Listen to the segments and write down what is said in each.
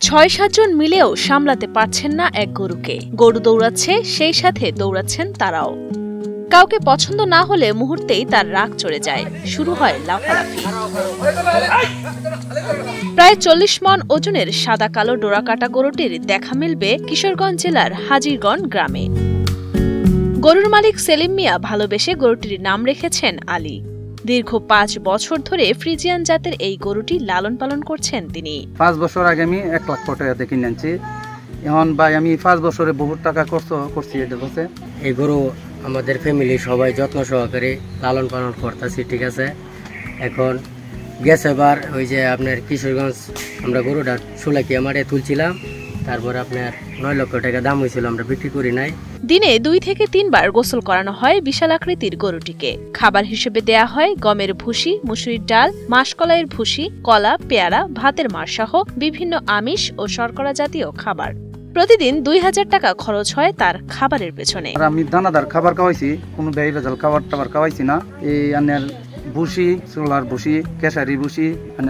৬-৭ জন মিলেও সামলাতে পারছেন না এক গরুকে। গরু দৌড়াচ্ছে, সেই সাথে দৌড়াচ্ছেন তারাও। কাউকে পছন্দ না হলে মুহূর্তেই তার রাগ চড়ে যায়, শুরু হয় লাফালাফি। প্রায় ৪০ মণ ওজনের সাদা কালো ডোরাকাটা গরুটির দেখা মিলবে কিশোরগঞ্জ জেলার হাজিরগঞ্জ গ্রামে। গরুর মালিক সেলিম মিয়া ভালোবেসে গরুটির নাম রেখেছেন আলী। দীর্ঘ ৫ বছর ধরে ফ্রিজিয়ান জাতের এই গরুটি লালন পালন করছেন তিনি। ৫ বছর আগে আমি ১ লাখ টাকা দিয়ে কিনে আনছি। এখন ভাই আমি 5 বছরে বহুত টাকা করছি এটা বসে। এই গরু আমাদের ফ্যামিলি সবাই যত্ন সহকারে লালন পালন করতেছি, ঠিক আছে। এখন গেছে বার ওই যে আপনার কিশোরগঞ্জ আমরা গরুটা সুলাকি আমারে তুলছিলাম, তারপর আপনার ৯ লক্ষ টাকা দাম হয়েছিল, আমরা বিক্রি করি নাই। দিনে ২ থেকে ৩ বার গোসল করানো হয় বিশাল আকৃতির গরুটিকে। খাবার হিসেবে দেয়া হয় গমের ভুসি, মুসুরির ডাল, মাসকলাইয়ের ভুসি, কলা, পেয়ারা, ভাতের মাড় সহ বিভিন্ন আমিষ ও শর্করা জাতীয় খাবার। প্রতিদিন ২০০০ টাকা খরচ হয় তার খাবারের পেছনে। আমি দানাদার খাবার খাওয়াইছি, কোনো ব্যয় ভেজাল খাবার খাওয়াইছি না। এই আনের ভুসি, ছোলার ভুসি, কেশারি ভুসি,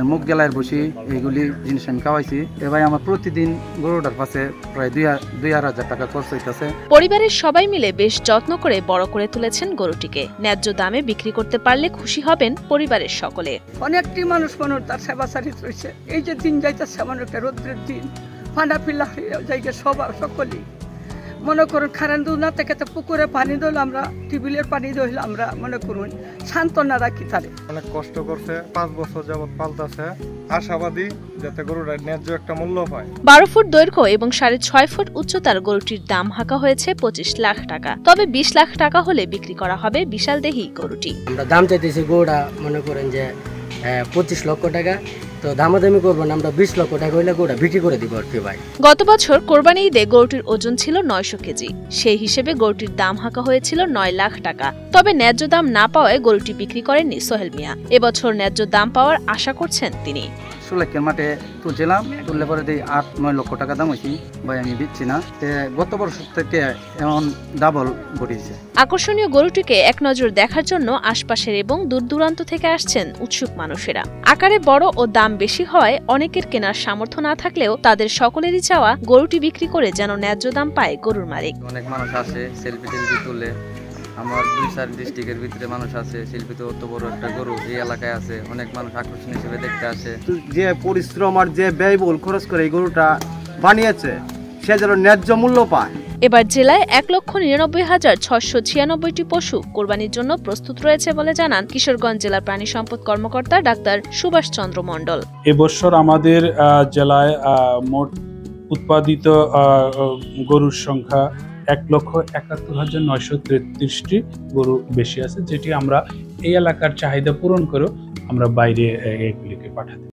মুগ গেলাইয়ের ভুসি, এইগুলি জিনিস আমি খাওয়াইছি। এবার আমার প্রতিদিন গরুটার পাশে প্রায় ২,৫০০ টাকা খরচ হইতেছে। পরিবারের সবাই মিলে বেশ যত্ন করে বড় করে তুলেছেন গরুটিকে। ন্যায্য দামে বিক্রি করতে পারলে খুশি হবেন পরিবারের সকলে। অনেকটি মানুষ তার সেবা চালিত রয়েছে। এই যে দিন যাইতেছে এমন একটা রৌদ্রের দিন, ফান্ডা ফিল্লা জায়গায় সকলেই মনে করুন খারান দু না থেকে পুকুরে পানি দিল, আমরা টিউবওয়েলের পানি দিল, আমরা মনে করুন সান্ত্বনা রাখি তারে। অনেক কষ্ট করছে, ৫ বছর যাবৎ পালতেছে, আশাবাদী যাতে গরুটার ন্যায্য একটা মূল্য পায়। ১২ ফুট দৈর্ঘ্য এবং ৬.৫ ফুট উচ্চতার গরুটির দাম হাঁকা হয়েছে ২৫ লাখ টাকা। তবে ২০ লাখ টাকা হলে বিক্রি করা হবে বিশাল দেহী গরুটি। আমরা দাম চাইতেছি গরুটা মনে করেন যে ২৫ লক্ষ টাকা, তো দামাদামি করবো না, আমরা ২০ লক্ষ টাকা হইলে গরুটা বিক্রি করে দিব আর কি ভাই। গত বছর কোরবানি ঈদে গরুটির ওজন ছিল ৯০০ কেজি। সেই হিসেবে গরুটির দাম হাঁকা হয়েছিল ৯ লাখ টাকা। তবে ন্যায্য দাম না পাওয়ায় গরুটি বিক্রি করেননি সোহেল মিয়া। এবছর ন্যায্য দাম পাওয়ার আশা করছেন তিনি। সুলাকের মাঠে তুলছিলাম, তুললে পরে ৮-৯ লক্ষ টাকা দাম হয়েছি, ভাই আমি দিচ্ছি না। গত বছর থেকে এখন ডাবল ঘটেছে। আকর্ষণীয় গরুটিকে এক নজর দেখার জন্য আশপাশের এবং দূর দূরান্ত থেকে আসছেন উৎসুক মানুষেরা। আকারে বড় ও দাম বেশি হওয়ায় অনেকের কেনার সামর্থ্য না থাকলেও তাদের সকলেরই চাওয়া গরুটি বিক্রি করে যেন ন্যায্য দাম পায় গরুর মালিক। অনেক মানুষ আসে সেলফি তুলে, আমার ২-৪ ডিস্ট্রিক্টের ভিতরে মানুষ আছে। শিল্পীতে অত বড় একটা গরু এই এলাকায় আছে, অনেক মানুষ আকর্ষণ হিসেবে দেখতে আসে। যে পরিশ্রম আর যে ব্যয়বহুল খরচ করে এই গরুটা বানিয়েছে, সে যেন ন্যায্য মূল্য পায়। এবার জেলায় ১,৯৯,৬৯৬টি পশু কোরবানির জন্য প্রস্তুত রয়েছে বলে জানান কিশোরগঞ্জ জেলা প্রাণী সম্পদ কর্মকর্তা ডাক্তার সুভাষ চন্দ্র মণ্ডল। এবছর আমাদের জেলায় মোট উৎপাদিত গরুর সংখ্যা ১,৭১,৯৩৩টি গরু বেশি আছে, যেটি আমরা এই এলাকার চাহিদা পূরণ করে আমরা বাইরে এগুলিকে পাঠাতে